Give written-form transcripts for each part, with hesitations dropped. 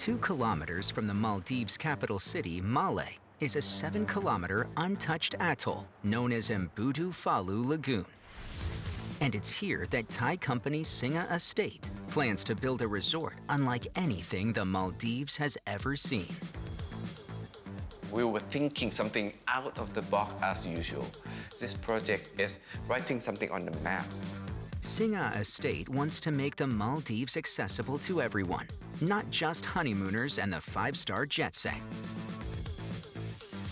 2 kilometers from the Maldives' capital city, Male, is a 7-kilometer untouched atoll known as Emboodhoo Falhu Lagoon. And it's here that Thai company Singha Estate plans to build a resort unlike anything the Maldives has ever seen. We were thinking something out of the box as usual. This project is writing something on the map. Singha Estate wants to make the Maldives accessible to everyone, not just honeymooners and the 5-star jet set.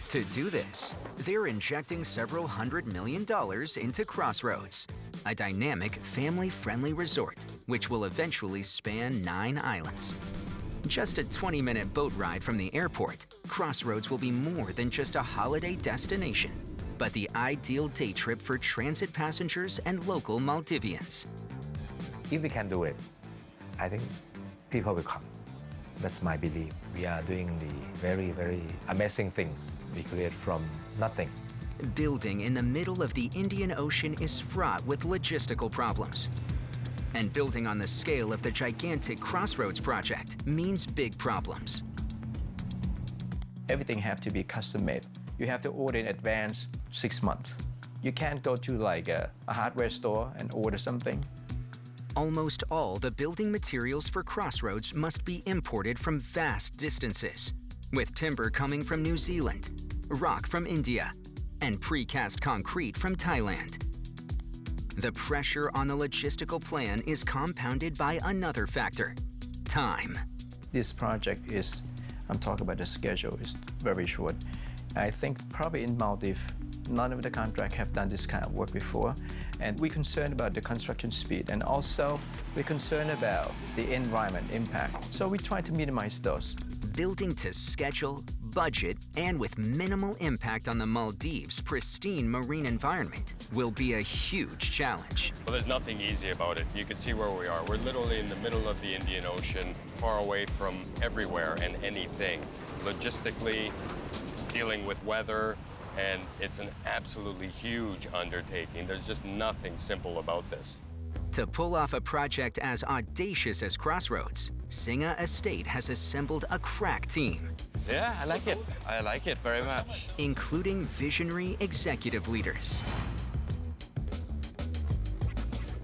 To do this, they're injecting several $100 million into Crossroads, a dynamic, family-friendly resort which will eventually span 9 islands. Just a 20-minute boat ride from the airport, Crossroads will be more than just a holiday destination, but the ideal day trip for transit passengers and local Maldivians. If we can do it, I think people will come. That's my belief. We are doing the very, very amazing things we create from nothing. Building in the middle of the Indian Ocean is fraught with logistical problems. And building on the scale of the gigantic Crossroads project means big problems. Everything has to be custom-made. You have to order in advance 6 months. You can't go to like a hardware store and order something. Almost all the building materials for Crossroads must be imported from vast distances, with timber coming from New Zealand, rock from India, and precast concrete from Thailand. The pressure on the logistical plan is compounded by another factor: time. This project is, I'm talking about the schedule, is very short. I think probably in Maldives, none of the contracts have done this kind of work before. And we're concerned about the construction speed, and also we're concerned about the environment impact. So we try to minimize those. Building to schedule, budget, and with minimal impact on the Maldives' pristine marine environment will be a huge challenge. Well, there's nothing easy about it. You can see where we are. We're literally in the middle of the Indian Ocean, far away from everywhere and anything. Logistically, dealing with weather, and it's an absolutely huge undertaking. There's just nothing simple about this. To pull off a project as audacious as Crossroads, Singha Estate has assembled a crack team, Yeah, I like it. I like it very much. including visionary executive leaders.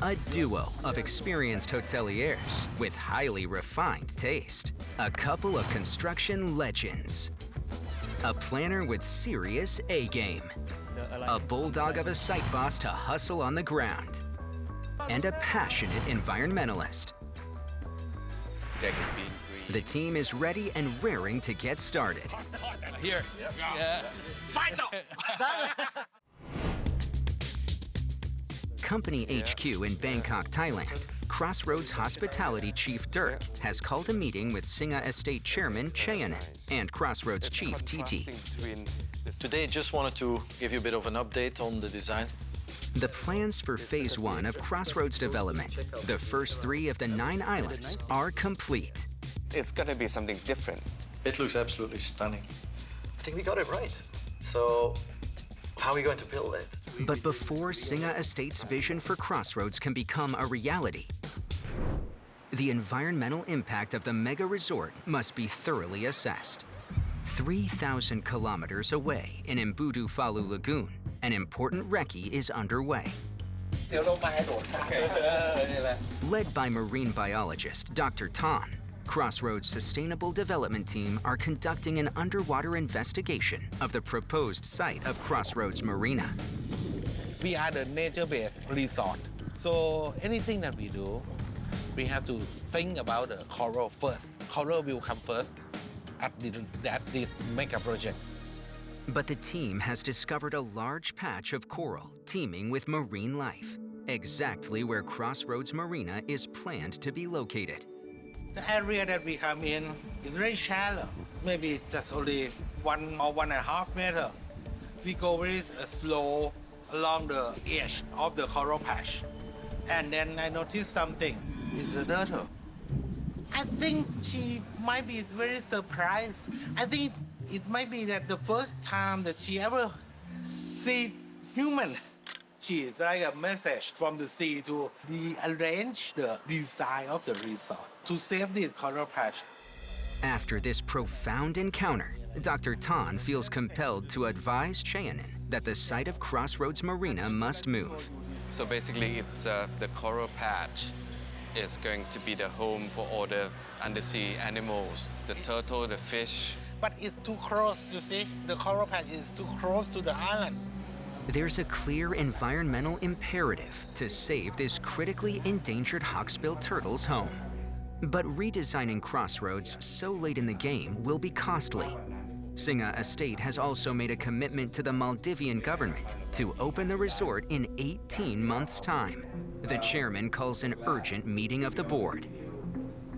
A duo of experienced hoteliers with highly refined taste. A couple of construction legends. A planner with serious A-game. A bulldog of a site boss to hustle on the ground. And a passionate environmentalist. Deck is being green. The team is ready and raring to get started. Here. Company HQ in Bangkok, Thailand, Crossroads Hospitality Chief Dirk has called a meeting with Singha Estate Chairman Chayanen and Crossroads Chief TT. Today, just wanted to give you a bit of an update on the design. The plans for Phase 1 of Crossroads development, the first 3 of the 9 islands, are complete. It's gonna be something different. It looks absolutely stunning. I think we got it right. So, how are we going to build it? But before Singha Estate's vision for Crossroads can become a reality, the environmental impact of the mega resort must be thoroughly assessed. 3,000 kilometers away in Emboodhoo Falhu Lagoon, an important recce is underway. Led by marine biologist Dr. Tan, Crossroads Sustainable Development Team are conducting an underwater investigation of the proposed site of Crossroads Marina. We are the nature-based resort. So anything that we do, we have to think about the coral first. Coral will come first at this mega project. But the team has discovered a large patch of coral teeming with marine life, exactly where Crossroads Marina is planned to be located. The area that we come in is very shallow, maybe just only 1 or 1.5 meters. We go very slow along the edge of the coral patch. And then I noticed something. It's a turtle. I think she might be very surprised. I think it might be that the first time that she ever see human. She is like a message from the sea to rearrange the design of the resort to save the coral patch. After this profound encounter, Dr. Tan feels compelled to advise Cheonan that the site of Crossroads Marina must move. So basically, it's the coral patch is going to be the home for all the undersea animals, the turtle, the fish. But it's too close, you see? The coral patch is too close to the island. There's a clear environmental imperative to save this critically endangered hawksbill turtle's home. But redesigning Crossroads so late in the game will be costly. Singha Estate has also made a commitment to the Maldivian government to open the resort in 18 months' time. The chairman calls an urgent meeting of the board.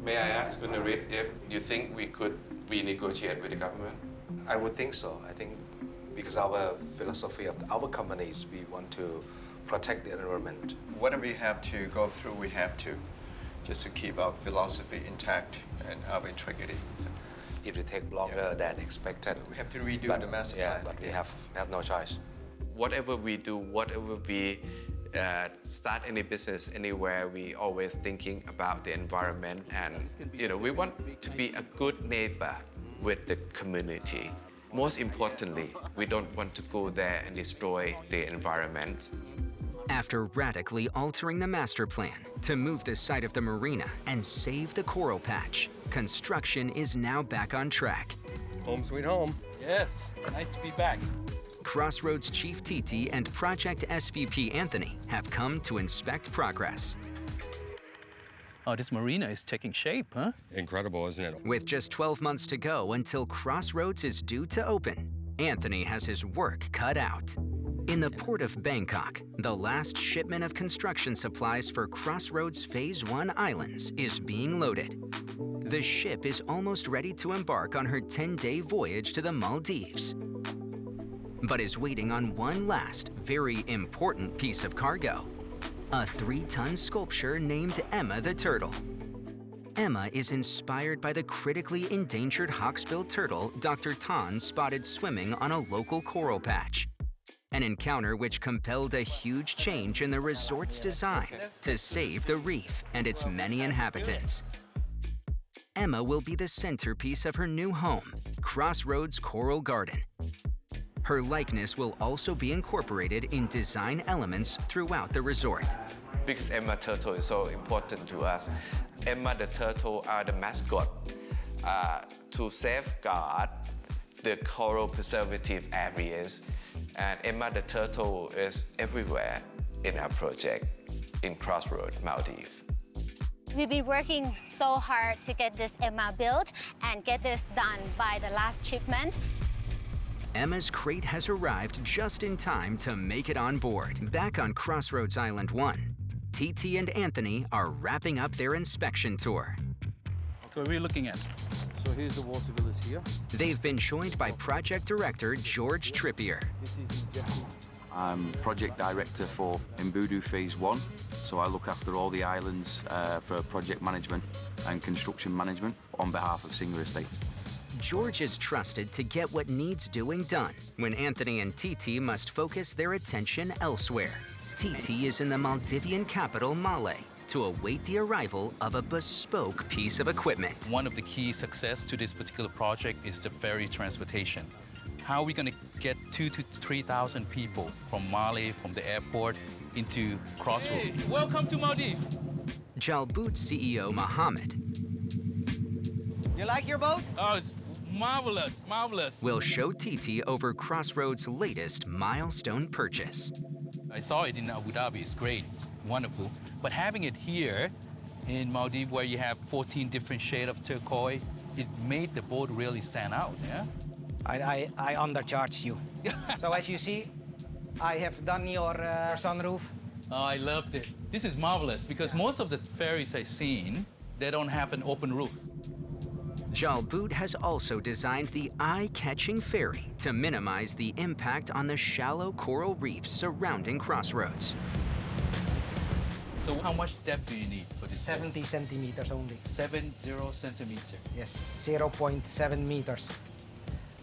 May I ask, Gunarit, if you think we could renegotiate with the government? I would think so. I think because our philosophy of our company is we want to protect the environment. Whatever we have to go through, we have to, just to keep our philosophy intact and our integrity. If it takes longer than expected. So we have to redo the master plan. But we have no choice. Whatever we do, whatever we start any business anywhere, we always thinking about the environment, and we want to be a good neighbor with the community. Most importantly, we don't want to go there and destroy the environment. After radically altering the master plan to move the site of the marina and save the coral patch, construction is now back on track. Home sweet home. Yes, nice to be back. Crossroads Chief TT and Project SVP Anthony have come to inspect progress. Oh, this marina is taking shape, huh? Incredible, isn't it? With just 12 months to go until Crossroads is due to open, Anthony has his work cut out. In the port of Bangkok, the last shipment of construction supplies for Crossroads Phase 1 Islands is being loaded. The ship is almost ready to embark on her 10-day voyage to the Maldives, but is waiting on one last, very important piece of cargo: a 3-ton sculpture named Emma the Turtle. Emma is inspired by the critically endangered hawksbill turtle Dr. Tan spotted swimming on a local coral patch. An encounter which compelled a huge change in the resort's design to save the reef and its many inhabitants. Emma will be the centerpiece of her new home, Crossroads Coral Garden. Her likeness will also be incorporated in design elements throughout the resort. Because Emma Turtle is so important to us. Emma the Turtle are the mascot to safeguard the coral preservative areas. And Emma the Turtle is everywhere in our project in Crossroads, Maldives. We've been working so hard to get this Emma built and get this done by the last shipment. Emma's crate has arrived just in time to make it on board. Back on Crossroads Island 1, TT and Anthony are wrapping up their inspection tour. So what are we looking at? So here's the water village here. They've been joined by Project Director George Trippier. I'm Project Director for Emboodhoo Phase 1, so I look after all the islands for project management and construction management on behalf of Singha Estate. George is trusted to get what needs doing done when Anthony and TT must focus their attention elsewhere. TT is in the Maldivian capital, Malé, to await the arrival of a bespoke piece of equipment. One of the key success to this particular project is the ferry transportation. How are we going to get 2,000 to 3,000 people from Malé, from the airport, into Crossroads? Hey, welcome to Maldives. Jalboot CEO Mohammed You like your boat? Oh, it's marvelous, marvelous. will show TT over Crossroads' latest milestone purchase. I saw it in Abu Dhabi. It's great. It's wonderful. But having it here in Maldives, where you have 14 different shades of turquoise, it made the boat really stand out, yeah? I undercharged you. So as you see, I have done your sunroof. Oh, I love this. This is marvelous because most of the ferries I've seen, they don't have an open roof. Jalboot has also designed the eye-catching ferry to minimize the impact on the shallow coral reefs surrounding Crossroads. So how much depth do you need for this? 70 centimeters only. 70 centimeters. Yes, 0.7 meters.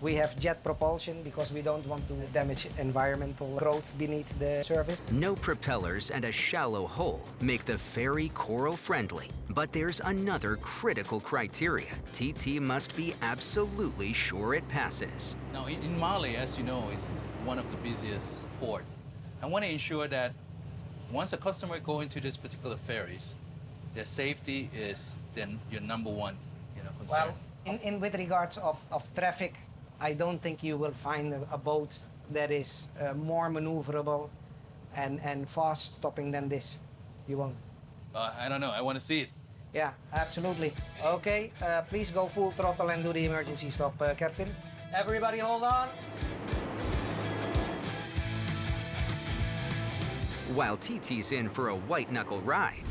We have jet propulsion because we don't want to damage environmental growth beneath the surface. No propellers and a shallow hull make the ferry coral-friendly. But there's another critical criteria TT must be absolutely sure it passes. Now, in Mali, as you know, is one of the busiest ports. I want to ensure that once a customer go into this particular ferries, their safety is then your number one, concern. Well, with regards of traffic, I don't think you will find a boat that is more maneuverable and fast stopping than this. You won't. I don't know. I want to see it. Yeah, absolutely. Okay, please go full throttle and do the emergency stop, Captain. Everybody hold on. While TT's in for a white-knuckle ride,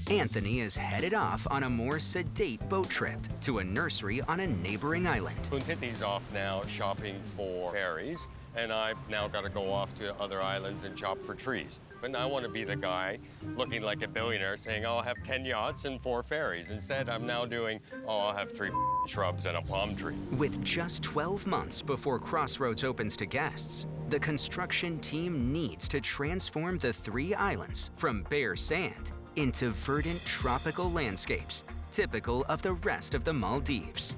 Anthony is headed off on a more sedate boat trip to a nursery on a neighboring island. Puntiti's off now shopping for ferries, and I've now got to go off to other islands and shop for trees. But I want to be the guy looking like a billionaire saying, oh, I'll have 10 yachts and 4 ferries. Instead, I'm now doing, oh, I'll have 3 shrubs and a palm tree. With just 12 months before Crossroads opens to guests, the construction team needs to transform the 3 islands from bare sand into verdant tropical landscapes, typical of the rest of the Maldives.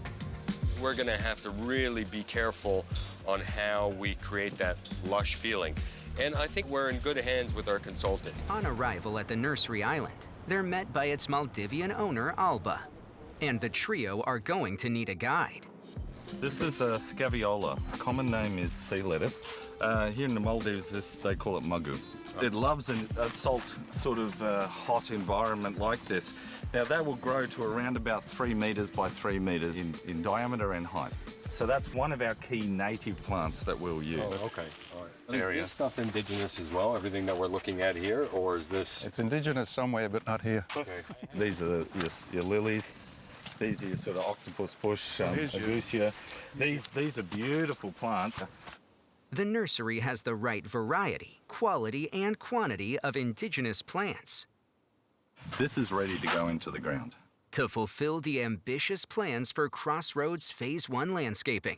We're going to have to really be careful on how we create that lush feeling. And I think we're in good hands with our consultant. On arrival at the nursery island, they're met by its Maldivian owner, Alba. And the trio are going to need a guide. This is a scaviola. Common name is sea lettuce. Here in the Maldives, they call it magu. It loves a salt sort of hot environment like this. Now that will grow to around about 3 meters by 3 meters in diameter and height. So that's one of our key native plants that we'll use. Oh, okay. All right. Is this stuff indigenous as well, everything that we're looking at here, or is this... It's indigenous somewhere, but not here. Okay. These are your lily. These are your sort of octopus bush, agusia. These are beautiful plants. The nursery has the right variety, quality, and quantity of indigenous plants This is ready to go into the ground. to fulfill the ambitious plans for Crossroads Phase 1 landscaping.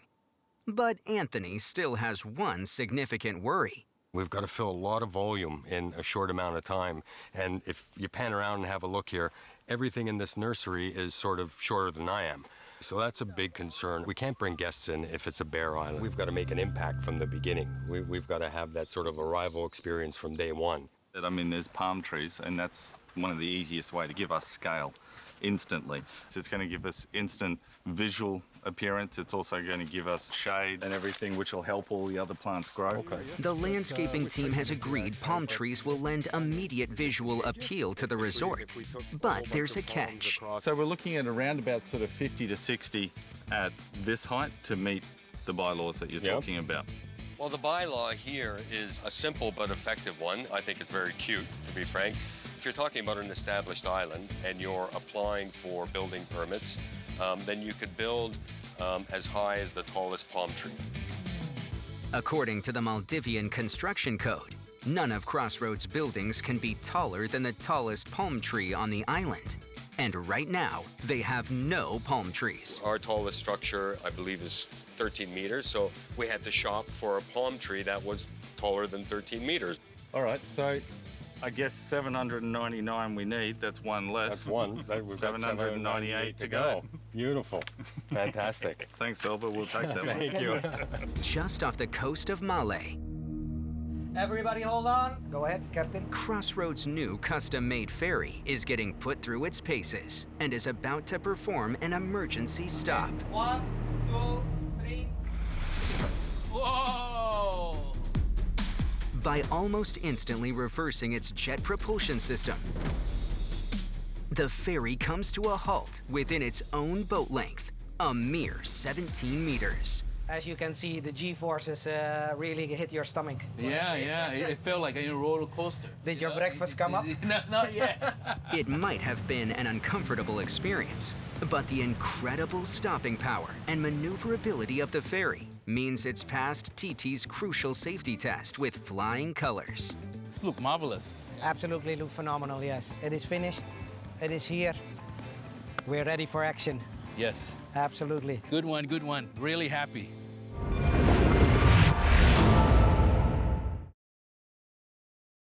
But Anthony still has one significant worry. We've got to fill a lot of volume in a short amount of time. And if you pan around and have a look here, everything in this nursery is sort of shorter than I am. So that's a big concern. We can't bring guests in if it's a bare island. We've got to make an impact from the beginning. We've got to have that sort of arrival experience from day one. I mean, there's palm trees, and that's one of the easiest way to give us scale instantly. So it's going to give us instant visual appearance. It's also going to give us shade and everything, which will help all the other plants grow. Okay. The landscaping team has agreed palm trees will lend immediate visual appeal to the resort. But there's a catch. So we're looking at around about sort of 50 to 60 at this height to meet the bylaws that you're talking about. Well, the bylaw here is a simple but effective one. I think it's very cute, to be frank. If you're talking about an established island and you're applying for building permits, then you could build as high as the tallest palm tree. According to the Maldivian construction code, none of Crossroads' buildings can be taller than the tallest palm tree on the island. And right now, they have no palm trees. Our tallest structure, I believe, is 13 meters, so we had to shop for a palm tree that was taller than 13 meters. All right, so I guess 799 we need. That's one less. That's one. We've 798 to go. Beautiful. Fantastic. Thanks, Elba. We'll take that one. Thank you. Just off the coast of Malé, Everybody hold on. Go ahead, Captain. Crossroads' new custom-made ferry is getting put through its paces and is about to perform an emergency stop. 1, 2, 3. Whoa! By almost instantly reversing its jet propulsion system, the ferry comes to a halt within its own boat length, a mere 17 meters. As you can see, the G-forces really hit your stomach. Yeah. It felt like a roller coaster. Did your breakfast come up? No, not yet. It might have been an uncomfortable experience, but the incredible stopping power and maneuverability of the ferry means it's passed TT's crucial safety test with flying colors. This looks marvelous. Absolutely look phenomenal, yes. It is finished. It is here. We're ready for action. Yes. Absolutely. Good one, good one. Really happy.